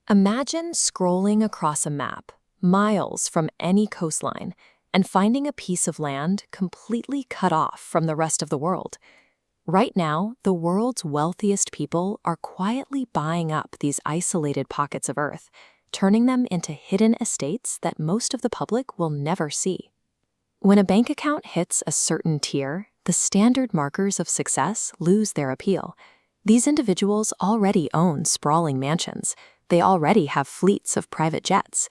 Imagine scrolling across a map, miles from any coastline, and finding a piece of land completely cut off from the rest of the world. Right now, the world's wealthiest people are quietly buying up these isolated pockets of Earth, turning them into hidden estates that most of the public will never see. When a bank account hits a certain tier, the standard markers of success lose their appeal. These individuals already own sprawling mansions. They already have fleets of private jets.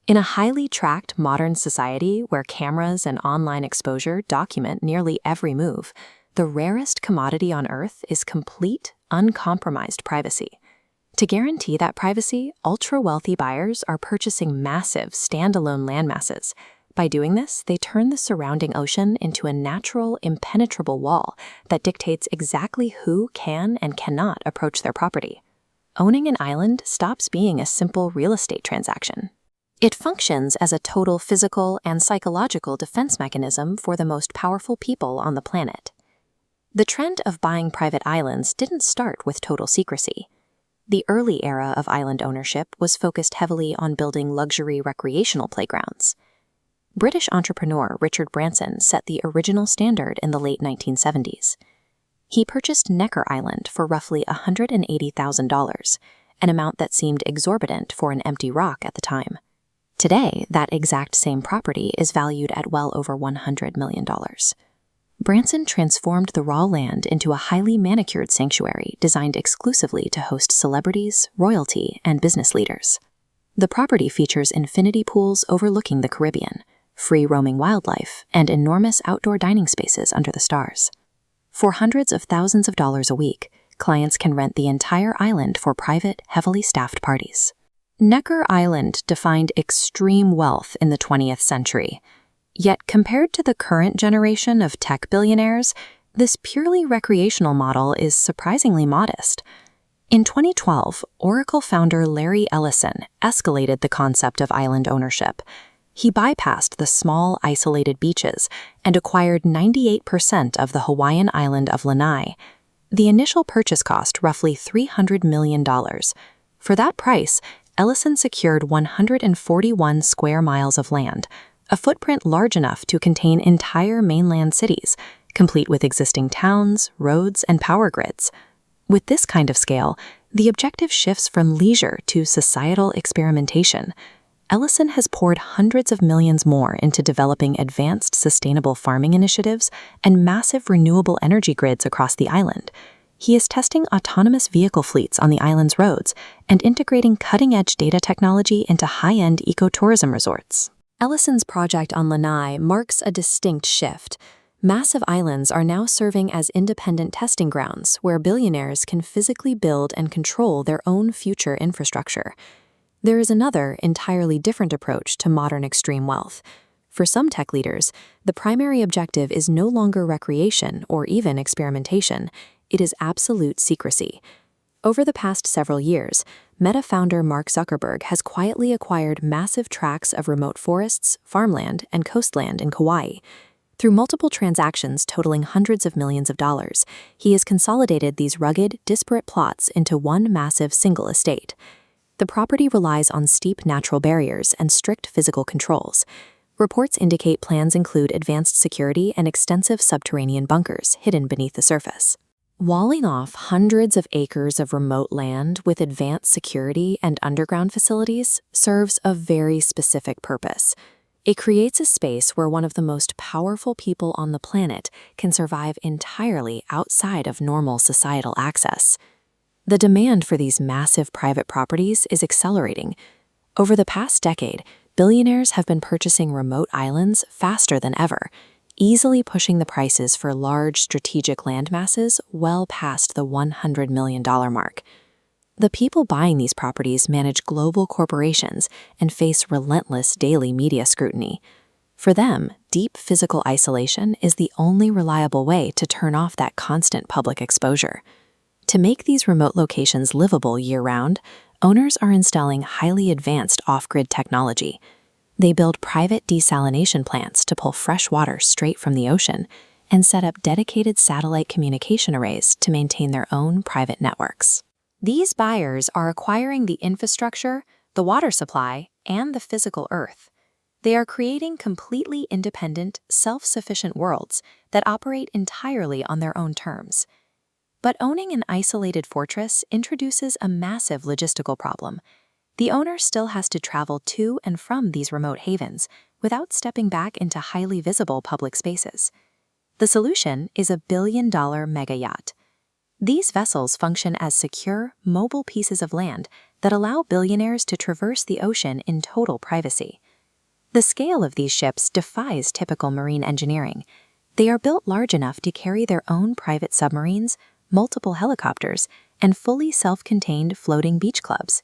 In a highly tracked modern society where cameras and online exposure document nearly every move, the rarest commodity on Earth is complete, uncompromised privacy. To guarantee that privacy, ultra-wealthy buyers are purchasing massive, standalone landmasses. By doing this, they turn the surrounding ocean into a natural, impenetrable wall that dictates exactly who can and cannot approach their property. Owning an island stops being a simple real estate transaction. It functions as a total physical and psychological defense mechanism for the most powerful people on the planet. The trend of buying private islands didn't start with total secrecy. The early era of island ownership was focused heavily on building luxury recreational playgrounds. British entrepreneur Richard Branson set the original standard in the late 1970s. He purchased Necker Island for roughly $180,000, an amount that seemed exorbitant for an empty rock at the time. Today, that exact same property is valued at well over $100 million. Branson transformed the raw land into a highly manicured sanctuary designed exclusively to host celebrities, royalty, and business leaders. The property features infinity pools overlooking the Caribbean, free-roaming wildlife, and enormous outdoor dining spaces under the stars. For hundreds of thousands of dollars a week, clients can rent the entire island for private, heavily staffed parties. Necker Island defined extreme wealth in the 20th century. Yet compared to the current generation of tech billionaires, this purely recreational model is surprisingly modest. In 2012, Oracle founder Larry Ellison escalated the concept of island ownership. He bypassed the small, isolated beaches and acquired 98% of the Hawaiian island of Lanai. The initial purchase cost roughly $300 million. For that price, Ellison secured 141 square miles of land, a footprint large enough to contain entire mainland cities, complete with existing towns, roads, and power grids. With this kind of scale, the objective shifts from leisure to societal experimentation. Ellison has poured hundreds of millions more into developing advanced sustainable farming initiatives and massive renewable energy grids across the island. He is testing autonomous vehicle fleets on the island's roads and integrating cutting-edge data technology into high-end ecotourism resorts. Ellison's project on Lanai marks a distinct shift. Massive islands are now serving as independent testing grounds where billionaires can physically build and control their own future infrastructure. There is another, entirely different approach to modern extreme wealth. For some tech leaders, the primary objective is no longer recreation or even experimentation. It is absolute secrecy. Over the past several years, Meta founder Mark Zuckerberg has quietly acquired massive tracts of remote forests, farmland, and coastland in Kauai. Through multiple transactions totaling hundreds of millions of dollars, he has consolidated these rugged, disparate plots into one massive single estate. The property relies on steep natural barriers and strict physical controls. Reports indicate plans include advanced security and extensive subterranean bunkers hidden beneath the surface. Walling off hundreds of acres of remote land with advanced security and underground facilities serves a very specific purpose. It creates a space where one of the most powerful people on the planet can survive entirely outside of normal societal access. The demand for these massive private properties is accelerating. Over the past decade, billionaires have been purchasing remote islands faster than ever, easily pushing the prices for large strategic landmasses well past the $100 million mark. The people buying these properties manage global corporations and face relentless daily media scrutiny. For them, deep physical isolation is the only reliable way to turn off that constant public exposure. To make these remote locations livable year-round, owners are installing highly advanced off-grid technology. They build private desalination plants to pull fresh water straight from the ocean and set up dedicated satellite communication arrays to maintain their own private networks. These buyers are acquiring the infrastructure, the water supply, and the physical earth. They are creating completely independent, self-sufficient worlds that operate entirely on their own terms. But owning an isolated fortress introduces a massive logistical problem. The owner still has to travel to and from these remote havens without stepping back into highly visible public spaces. The solution is a billion-dollar mega yacht. These vessels function as secure, mobile pieces of land that allow billionaires to traverse the ocean in total privacy. The scale of these ships defies typical marine engineering. They are built large enough to carry their own private submarines, multiple helicopters, and fully self-contained floating beach clubs.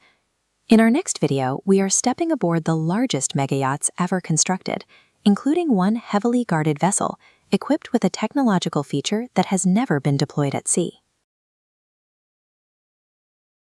In our next video, we are stepping aboard the largest mega yachts ever constructed, including one heavily guarded vessel equipped with a technological feature that has never been deployed at sea.